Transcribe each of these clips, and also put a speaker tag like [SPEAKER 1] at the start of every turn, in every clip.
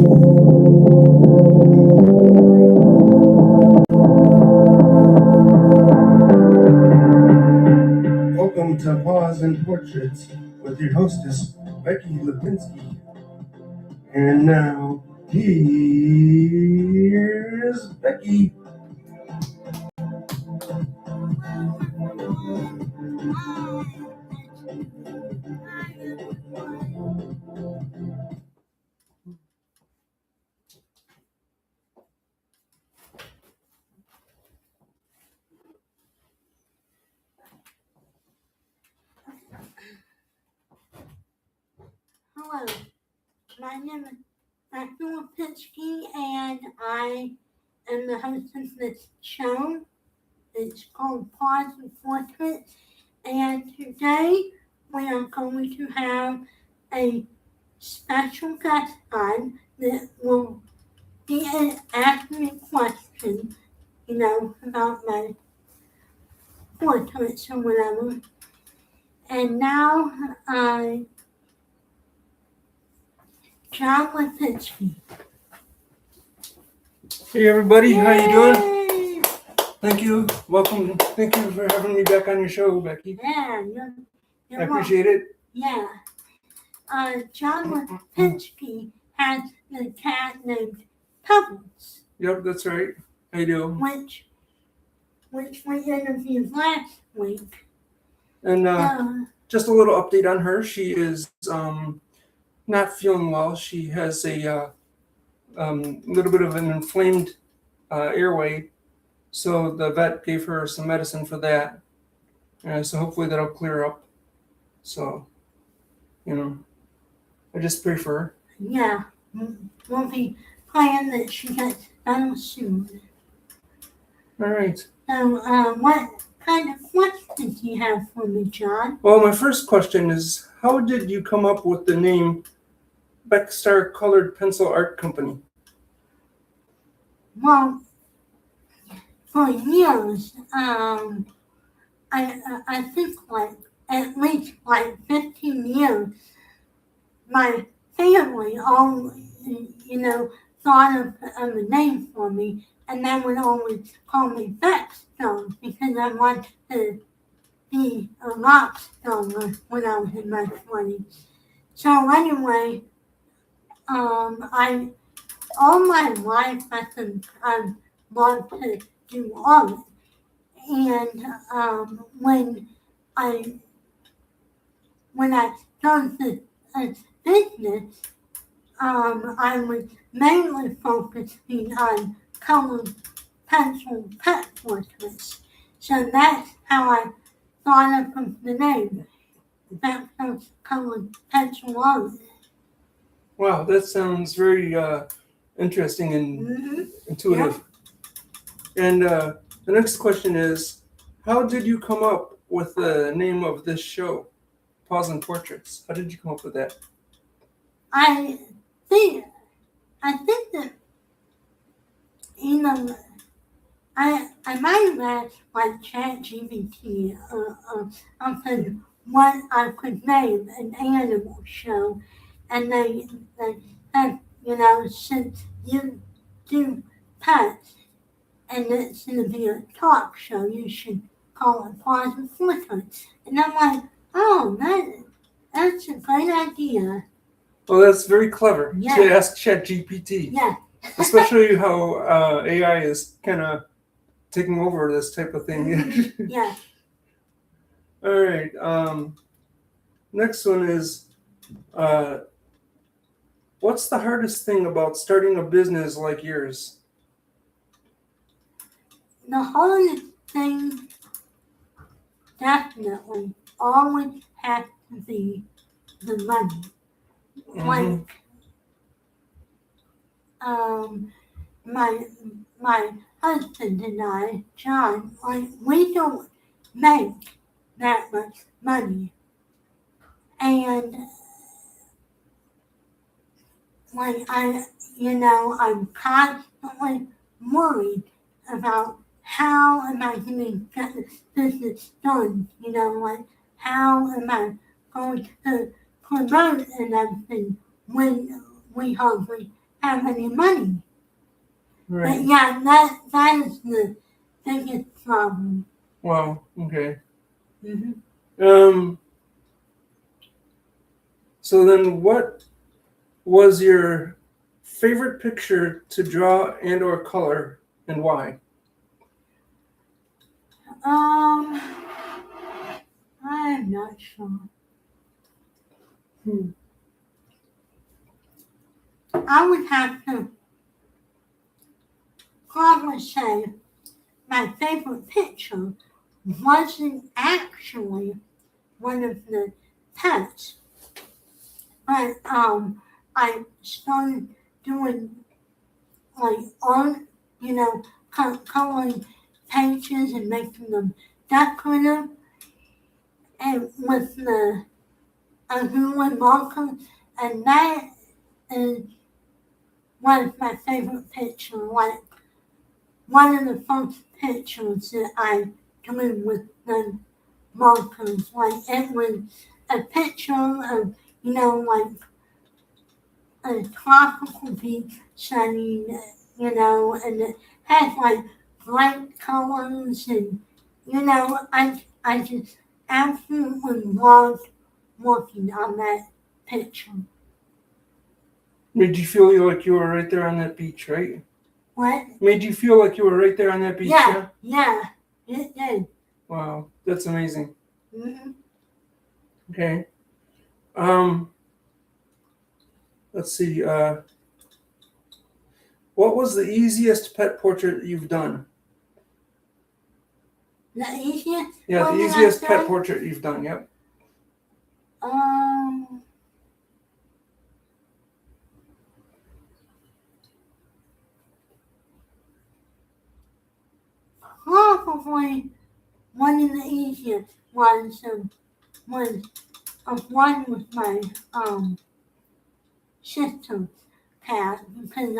[SPEAKER 1] Welcome to Paws and Portraits with your hostess, Becky Lipinski. And now, here's Becky.
[SPEAKER 2] Hello, my name is Becky Lipinski, and I am the host of this show. It's called Paws Portraits, and today we are going to have a special guest on that will be asking me questions, about my portraits or whatever. And now, John Lipinski.
[SPEAKER 3] Hey everybody, how you doing?
[SPEAKER 2] Yay!
[SPEAKER 3] Thank you. Welcome. Thank you for having me back on your show, Becky.
[SPEAKER 2] Yeah,
[SPEAKER 3] I appreciate it.
[SPEAKER 2] Yeah. John Lipinski has a cat named Pebbles.
[SPEAKER 3] Yep, that's right. I do.
[SPEAKER 2] Which we interviewed last week.
[SPEAKER 3] And just a little update on her. She is not feeling well. She has a little bit of an inflamed airway. So the vet gave her some medicine for that. So hopefully that'll clear up. So, I just pray for her.
[SPEAKER 2] Yeah. We'll be praying that she gets better soon.
[SPEAKER 3] All right.
[SPEAKER 2] So, what kind of questions do you have for me, John?
[SPEAKER 3] Well, my first question is, how did you come up with the name BarckStar Colored Pencil Art Company?
[SPEAKER 2] Well, for years, I think at least 15 years, my family always, thought of a name for me, and they would always call me BarckStar because I wanted to be a rock star when I was in my 20s. So anyway, all my life I think I've loved to do art. And when I started a business, I was mainly focusing on colored pencil pet portraits. So that's how I thought of the name, BarckStar Colored Pencil Art.
[SPEAKER 3] Wow, that sounds very interesting and intuitive. Yeah. And the next question is, how did you come up with the name of this show, Paws and Portraits? How did you come up with that?
[SPEAKER 2] I think that, I might have asked ChatGPT or something what I could name an animal show, and they said, since you do pets and it's going to be a talk show, you should call it Paws and Portraits. And I'm like, oh, that's a great idea.
[SPEAKER 3] Well, that's very clever
[SPEAKER 2] Yeah.
[SPEAKER 3] to ask ChatGPT.
[SPEAKER 2] Yeah.
[SPEAKER 3] Especially how AI is kind of taking over this type of thing.
[SPEAKER 2] Yeah.
[SPEAKER 3] All right. Next one is, what's the hardest thing about starting a business like yours?
[SPEAKER 2] The hardest thing definitely always has to be the money.
[SPEAKER 3] Mm-hmm.
[SPEAKER 2] My husband and I, John, we don't make that much money. And I'm constantly worried about how am I going to get this business done? How am I going to promote and everything when we hardly have any money. But
[SPEAKER 3] Right.
[SPEAKER 2] yeah, that is the biggest problem.
[SPEAKER 3] Wow. Okay.
[SPEAKER 2] Mm-hmm.
[SPEAKER 3] So then, what was your favorite picture to draw and or color, and why?
[SPEAKER 2] I'm not sure. I would have to probably say my favorite picture wasn't actually one of the pets, but I started doing like art, coloring pages and making them decorative, and with the glue and marker, and that is one of my favorite pictures. Like one of the first pictures that I drew with the markers, like it was a picture of, like a tropical beach setting, and it has like bright colors and, I just absolutely loved working on that picture.
[SPEAKER 3] Made you feel like you were right there on that beach, right?
[SPEAKER 2] What?
[SPEAKER 3] Made you feel like you were right there on that beach,
[SPEAKER 2] Yeah, it did.
[SPEAKER 3] Wow, that's amazing.
[SPEAKER 2] Mm-hmm.
[SPEAKER 3] Okay. Let's see. What was the easiest pet portrait you've done?
[SPEAKER 2] The easiest?
[SPEAKER 3] Yeah, the easiest pet portrait you've done. Yep.
[SPEAKER 2] Probably one of the easiest ones was one with my sister's cat, because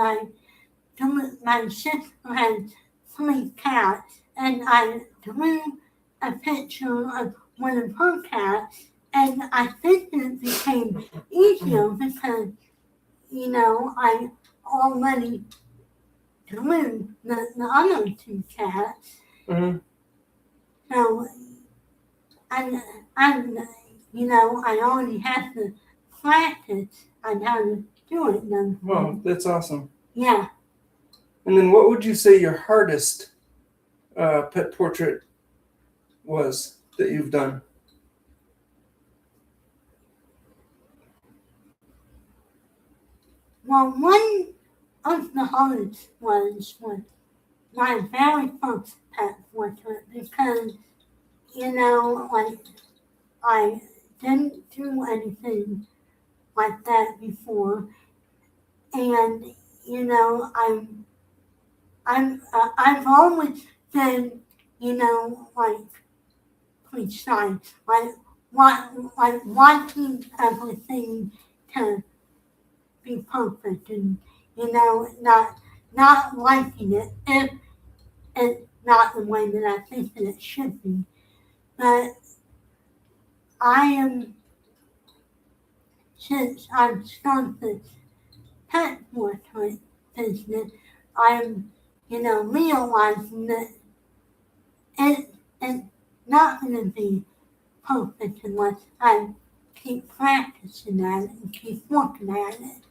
[SPEAKER 2] my sister had 3 cats, and I drew a picture of one of her cats, and I think it became easier because, I already drew the other 2 cats.
[SPEAKER 3] Mm-hmm.
[SPEAKER 2] So, I, I already had to practice on how to do it then.
[SPEAKER 3] Wow, that's awesome.
[SPEAKER 2] Yeah.
[SPEAKER 3] And then, what would you say your hardest pet portrait was that you've done?
[SPEAKER 2] Well, one of the hardest ones was my very first pet portrait because, like I didn't do anything like that before, and I've always been, like precise, like wanting everything to be perfect, and not liking it if it's not the way that I think that it should be. But I am, since I've started the pet portrait business, I'm, realizing that it's not going to be perfect unless I keep practicing at it and keep working at it.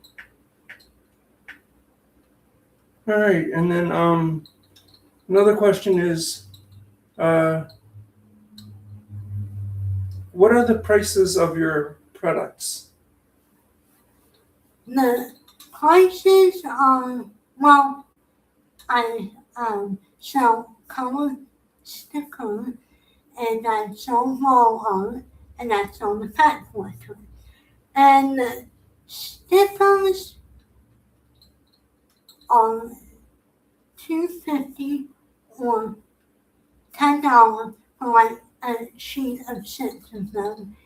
[SPEAKER 3] All right, and then another question is, what are the prices of your products?
[SPEAKER 2] The prices are, well, I sell color stickers, and I sell wall art, and I sell the pet portrait. And the stickers are $2.50 or $10 for like a sheet of 6 of them.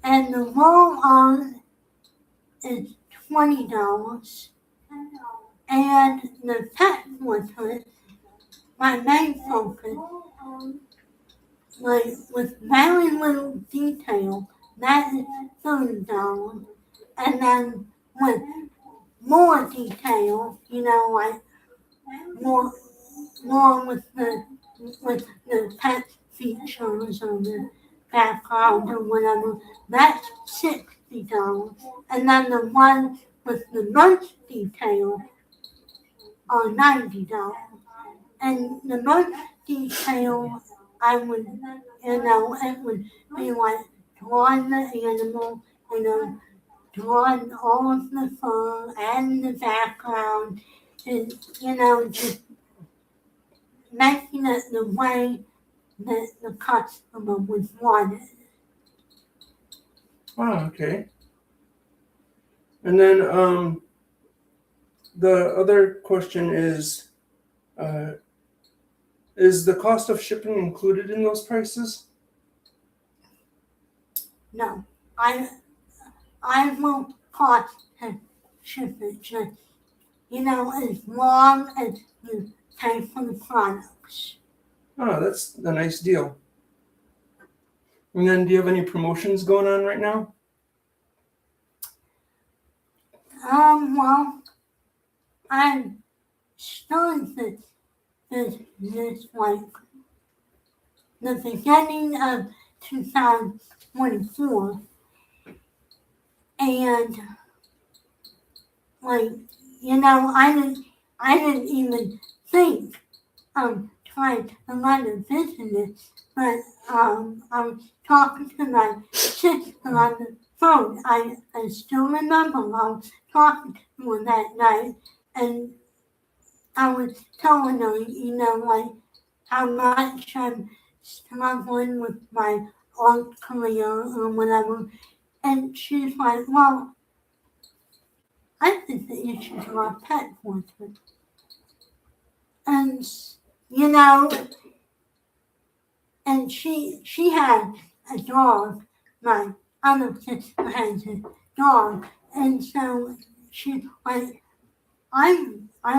[SPEAKER 2] And the wall art is $20. And the pet portrait, my main focus, like with very little detail, that is $30. And then with more detail, like more with the pet features or the background or whatever. That's $60, and then the one with the most detail are $90. And the most detail, I would, it would be like drawing the animal, drawing all of the fur and the background, and, just making it the way that the customer would want it.
[SPEAKER 3] Oh, okay. And then the other question is the cost of shipping included in those prices?
[SPEAKER 2] No, I will cost to ship it just, as long as you pay for the products.
[SPEAKER 3] Oh, that's a nice deal. And then do you have any promotions going on right now?
[SPEAKER 2] Well, I started this like the beginning of 2024, and like, I didn't even think trying to run a business, but I was talking to my sister on the phone. I still remember I was talking to her that night, and I was telling her, like how much I'm struggling with my art career or whatever, and she's like, well, I think that you should draw pet portraits. And, you know, and she had a dog. My other sister has a dog. And so she like I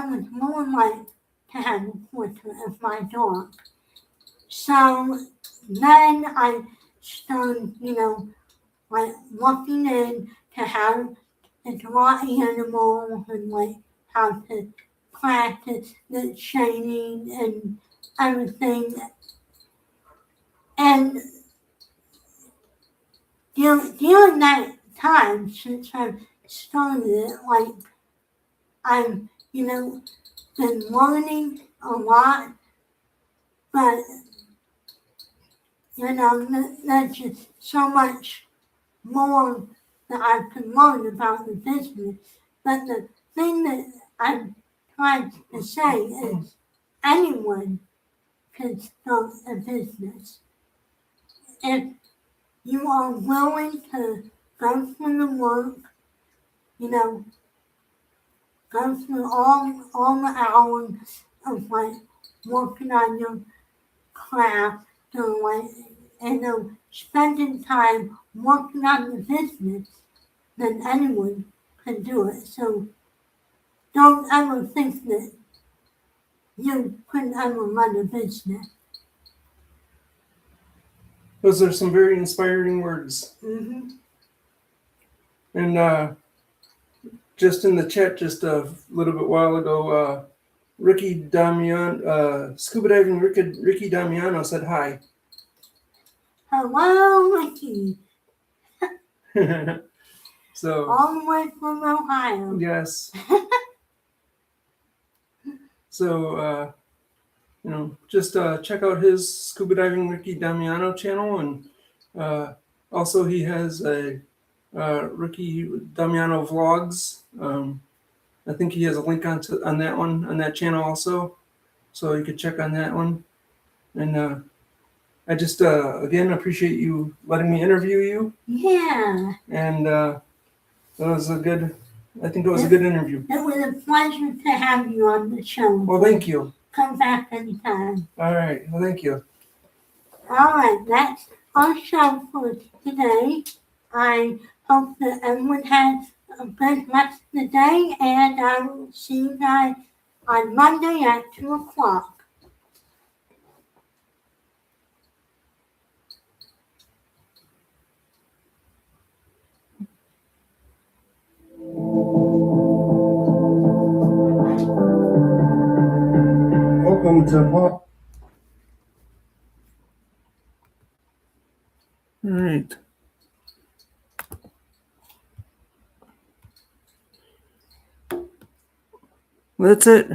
[SPEAKER 2] would more like to have a portrait of my dog. So then I started, like looking in to how to draw animals and like how to practice the shading and everything. And during that time since I've started it, like I've, been learning a lot, but there's just so much more that I can learn about the business. But the thing that I'm trying to say is anyone can start a business. If you are willing to go through the work, you know, go through all the hours of like working on your craft or like, spending time working on the business, then anyone can do it. So don't ever think that you couldn't ever run a business.
[SPEAKER 3] Those are some very inspiring words.
[SPEAKER 2] Mm-hmm.
[SPEAKER 3] And just in the chat just a little bit while ago, Ricky Damiano, scuba diving Ricky Damiano said hi.
[SPEAKER 2] Hello, Ricky.
[SPEAKER 3] So
[SPEAKER 2] all the way from Ohio.
[SPEAKER 3] yes. So just check out his scuba diving Ricky Damiano channel, and also he has a Ricky Damiano vlogs. I think he has a link on that channel also, so you could check on that one. And I just again appreciate you letting me interview you.
[SPEAKER 2] Yeah.
[SPEAKER 3] And I think it was a good interview.
[SPEAKER 2] It was a pleasure to have you on the show.
[SPEAKER 3] Well, thank you.
[SPEAKER 2] Come back anytime.
[SPEAKER 3] All right. Well, thank you.
[SPEAKER 2] All right. That's our show for today. I hope that everyone has a good rest of the day, and I will see you guys on Monday at 2 o'clock.
[SPEAKER 1] Welcome to Paws.
[SPEAKER 3] All right. That's it.